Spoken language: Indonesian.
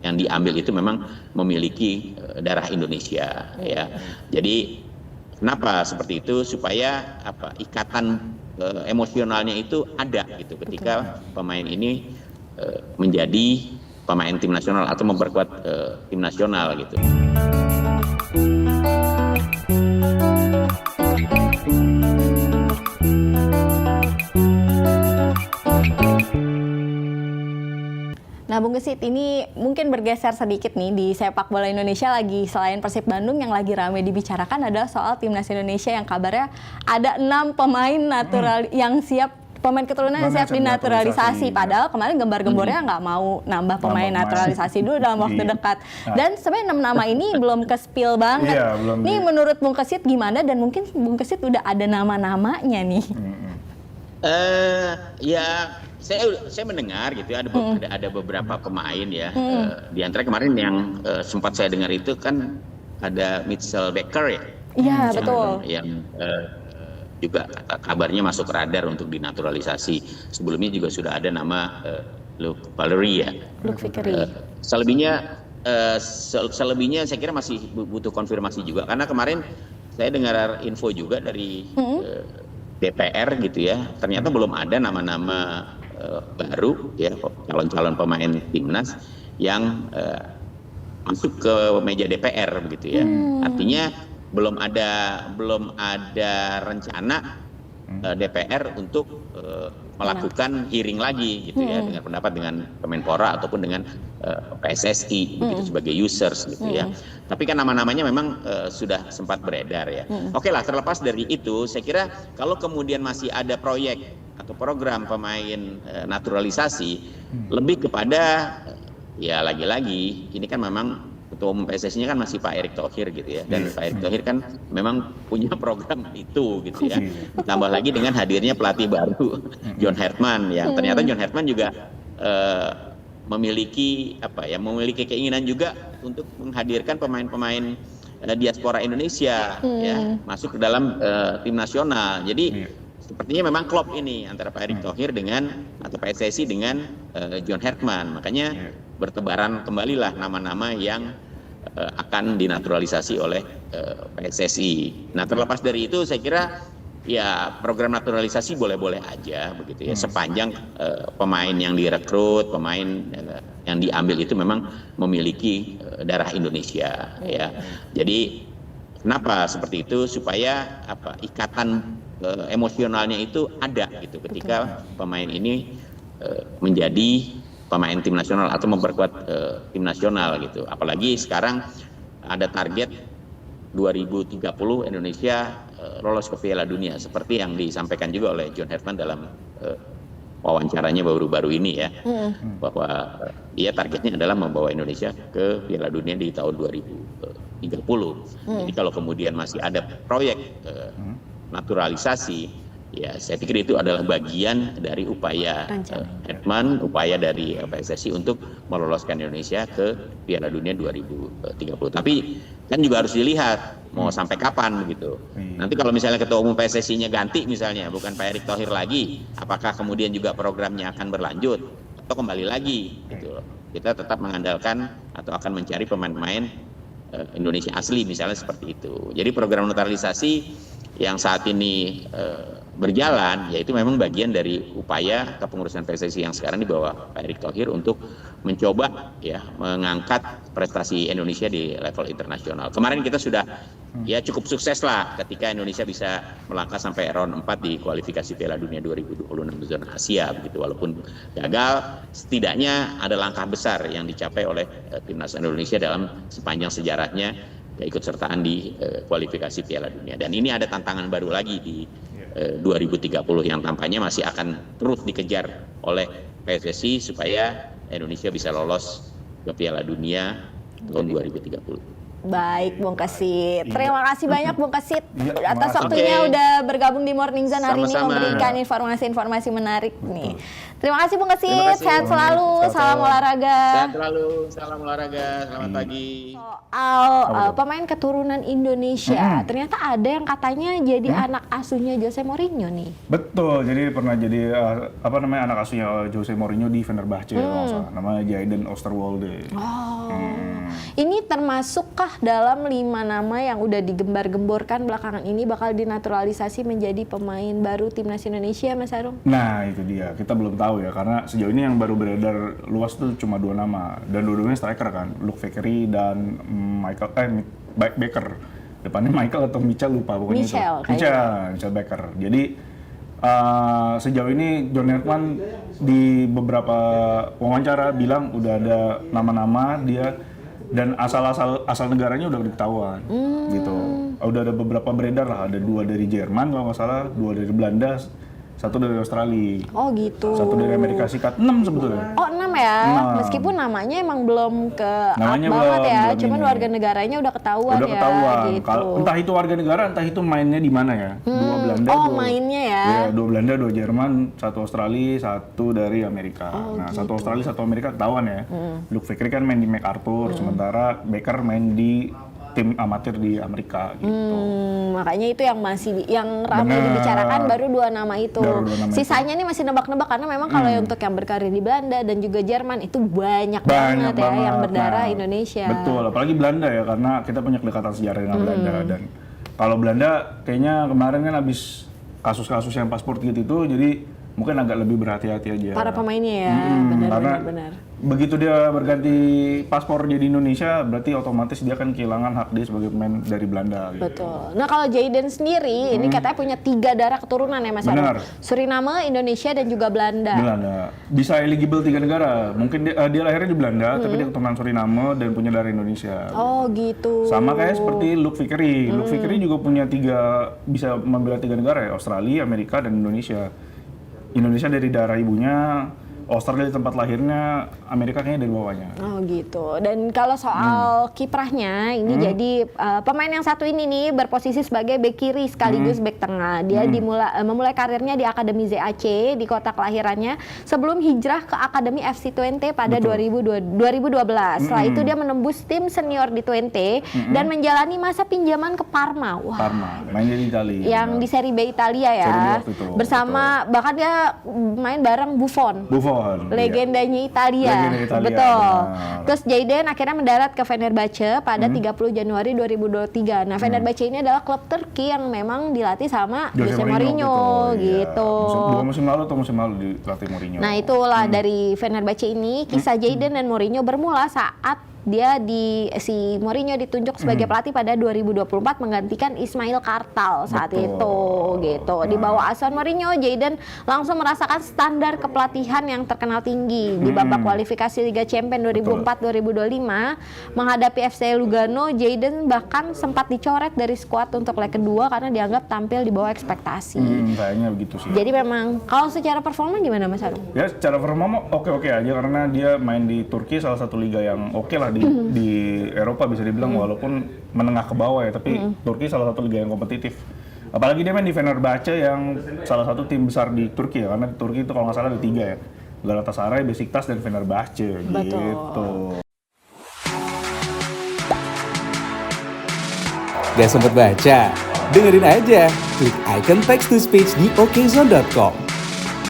yang diambil itu memang memiliki darah Indonesia ya. Jadi kenapa seperti itu, supaya ikatan emosionalnya itu ada gitu ketika pemain ini menjadi pemain tim nasional atau memperkuat tim nasional gitu. Nah, Bung Gesit, ini mungkin bergeser sedikit nih di sepak bola Indonesia lagi, selain Persib Bandung yang lagi ramai dibicarakan adalah soal timnas Indonesia yang kabarnya ada 6 pemain natural yang siap, pemain keturunan yang siap dinaturalisasi. Padahal kemarin gembar-gembornya nggak mau nambah pemain naturalisasi dulu dalam waktu dekat. Dan sebenarnya 6 nama ini belum ke-spill banget. Nih menurut Bung Gesit gimana, dan mungkin Bung Gesit udah ada nama-namanya nih? Ya, saya mendengar gitu ya, ada beberapa pemain ya. Di antara kemarin yang sempat saya dengar itu kan ada Mitchell Baker ya. Iya, betul. Yang juga kabarnya masuk radar untuk dinaturalisasi. Sebelumnya juga sudah ada nama Luke Valery ya. Luke Valery. Selebihnya saya kira masih butuh konfirmasi juga, karena kemarin saya dengar info juga dari DPR gitu ya. Ternyata belum ada nama-nama baru ya, calon-calon pemain timnas yang masuk ke meja DPR begitu ya. Artinya belum ada rencana DPR untuk melakukan hearing lagi gitu ya, dengan pendapat dengan Kemenpora ataupun dengan PSSI begitu sebagai users gitu ya. Tapi kan nama-namanya memang sudah sempat beredar ya. Oke lah, terlepas dari itu, saya kira kalau kemudian masih ada proyek atau program pemain naturalisasi, lebih kepada ya lagi-lagi ini kan memang Ketua Umum PSSI-nya kan masih Pak Erick Thohir gitu ya, dan Pak Erick Thohir kan memang punya program itu gitu ya. Ditambah lagi dengan hadirnya pelatih baru John Herman, yang ternyata John Herman juga memiliki keinginan juga untuk menghadirkan pemain-pemain diaspora Indonesia ya masuk ke dalam tim nasional. Jadi sepertinya memang klop ini antara Pak Erick Thohir dengan atau PSSI dengan John Herman. Makanya bertebaran kembalilah nama-nama yang akan dinaturalisasi oleh PSSI. Nah, terlepas dari itu saya kira ya program naturalisasi boleh-boleh aja begitu ya, sepanjang pemain yang direkrut, pemain yang diambil itu memang memiliki darah Indonesia ya. Jadi kenapa seperti itu, supaya ikatan emosionalnya itu ada gitu ketika pemain ini menjadi pemain tim nasional atau memperkuat tim nasional gitu. Apalagi sekarang ada target 2030 Indonesia lolos ke Piala Dunia, seperti yang disampaikan juga oleh John Herman dalam wawancaranya baru-baru ini ya, bahwa dia targetnya adalah membawa Indonesia ke Piala Dunia di tahun 2030. Jadi kalau kemudian masih ada proyek naturalisasi, ya saya pikir itu adalah bagian dari upaya Herman, upaya dari PSSI untuk meloloskan Indonesia ke Piala Dunia 2030. Tapi kan juga harus dilihat mau sampai kapan begitu. Nanti kalau misalnya Ketua Umum PSSI-nya ganti misalnya, bukan Pak Erick Thohir lagi, apakah kemudian juga programnya akan berlanjut atau kembali lagi gitu loh. Kita tetap mengandalkan atau akan mencari pemain-pemain Indonesia asli misalnya seperti itu. Jadi program naturalisasi yang saat ini berjalan, yaitu memang bagian dari upaya kepengurusan PSSI yang sekarang di bawah Pak Erick Thohir untuk mencoba ya mengangkat prestasi Indonesia di level internasional. Kemarin kita sudah ya cukup sukses lah ketika Indonesia bisa melangkah sampai round 4 di kualifikasi Piala Dunia 2026 di zona Asia begitu. Walaupun gagal, setidaknya ada langkah besar yang dicapai oleh timnas Indonesia dalam sepanjang sejarahnya keikutsertaan di kualifikasi Piala Dunia. Dan ini ada tantangan baru lagi di 2030 yang tampaknya masih akan terus dikejar oleh PSSI supaya Indonesia bisa lolos ke Piala Dunia tahun 2030. Baik, Bung Gesit. Terima kasih banyak Bung Gesit atas waktunya udah bergabung di Morning Zone hari ini, memberikan informasi-informasi menarik nih. Terima kasih Bung Gesit, sehat selalu, salam olahraga. Sehat selalu, salam olahraga, selamat pagi. Soal pemain keturunan Indonesia, ternyata ada yang katanya jadi anak asuhnya Jose Mourinho nih. Betul, jadi pernah jadi anak asuhnya Jose Mourinho di Fenerbahce kalau nggak salah, namanya Jadon Oosterwolde. Ini termasukkah dalam 5 nama yang udah digembar-gemborkan belakangan ini bakal dinaturalisasi menjadi pemain baru timnas Indonesia, Mas Arum? Nah itu dia, kita belum tahu ya, karena sejauh ini yang baru beredar luas tuh cuma 2 nama, dan dua-duanya striker kan, Luke Vickery dan Baker. Depannya Michael atau Michel lupa pokoknya Michel Baker. Jadi sejauh ini John Herdman di beberapa wawancara bilang udah ada nama-nama dia dan asal negaranya udah ketahuan gitu. Udah ada beberapa beredar lah, ada 2 dari Jerman kalau nggak salah, 2 dari Belanda, 1 dari Australia. Oh gitu. 1 dari Amerika Serikat, 6 sebetulnya. Oh 6 ya, 6. Meskipun namanya emang belum namanya banget ya, belum cuman ini. warga negaranya udah ketahuan Udah ketahuan. Gitu. Kalau entah itu warga negara, entah itu mainnya di mana ya. 2 Belanda, mainnya ya. Iya, 2 Belanda, 2 Jerman, 1 Australia, 1 dari Amerika. Nah, gitu. 1 Australia, 1 Amerika ketahuan ya. Luke Vickery kan main di MacArthur, sementara Baker main di tim amatir di Amerika gitu. Makanya itu yang masih yang ramai dibicarakan baru 2 nama itu. Sisanya nih masih nebak-nebak karena memang kalau untuk yang berkarir di Belanda dan juga Jerman itu banyak banget ya yang berdarah Indonesia. Betul, apalagi Belanda ya, karena kita punya kedekatan sejarah dengan Belanda. Dan kalau Belanda kayaknya kemarin kan habis kasus-kasus yang paspor gitu itu, jadi mungkin agak lebih berhati-hati aja. Para pemainnya ya, benar. Begitu dia berganti paspor jadi Indonesia, berarti otomatis dia akan kehilangan hak dia sebagai pemain dari Belanda. Gitu. Betul. Nah kalau Jayden sendiri, ini katanya punya 3 darah keturunan ya Mas Arum? Suriname, Indonesia, dan juga Belanda. Bisa eligible 3 negara. Mungkin dia lahirnya di Belanda, tapi dia keturunan Suriname dan punya darah Indonesia. Oh gitu. Sama kayak seperti Luke Vickery. Luke Vickery juga punya bisa membela 3 negara ya, Australia, Amerika, dan Indonesia. Indonesia dari darah ibunya, Australia di tempat lahirnya, Amerika kayaknya dari bawahnya. Oh gitu. Dan kalau soal kiprahnya, ini jadi pemain yang satu ini nih berposisi sebagai bek kiri sekaligus bek tengah. Dia memulai karirnya di Akademi ZAC di kota kelahirannya sebelum hijrah ke Akademi FC Twente pada 2012. Setelah itu dia menembus tim senior di Twente dan menjalani masa pinjaman ke Parma. Wah. Parma, main di Italia. Yang di Serie B Italia ya. Bersama bahkan dia main bareng Buffon. Legendanya Italia. Betul. Benar. Terus Jayden akhirnya mendarat ke Fenerbahce pada 30 Januari 2023. Nah, Fenerbahce ini adalah klub Turki yang memang dilatih sama Jose Mourinho gitu. Iya. Musim lalu dilatih Mourinho. Nah, itulah dari Fenerbahce ini kisah Jayden dan Mourinho bermula saat dia si Mourinho ditunjuk sebagai pelatih pada 2024 menggantikan Ismail Kartal saat itu gitu. Di bawah asuhan Mourinho, Jayden langsung merasakan standar kepelatihan yang terkenal tinggi. Di babak kualifikasi Liga Champions 2004-2025 menghadapi FC Lugano, Jayden bahkan sempat dicoret dari skuad untuk leg kedua karena dianggap tampil di bawah ekspektasi. Kayaknya begitu sih. Jadi memang kalau secara performa gimana Mas Arum? Ya secara performa oke-oke aja karena dia main di Turki, salah satu liga yang oke lah di Eropa bisa dibilang, walaupun menengah ke bawah ya, tapi Turki salah satu liga yang kompetitif. Apalagi dia main di Fenerbahce yang salah satu tim besar di Turki ya, karena di Turki itu kalau nggak salah ada 3 ya, Galatasaray, Besiktas, dan Fenerbahce gitu. Gak sempet baca? Dengerin aja, klik icon text to speech di okezone.com.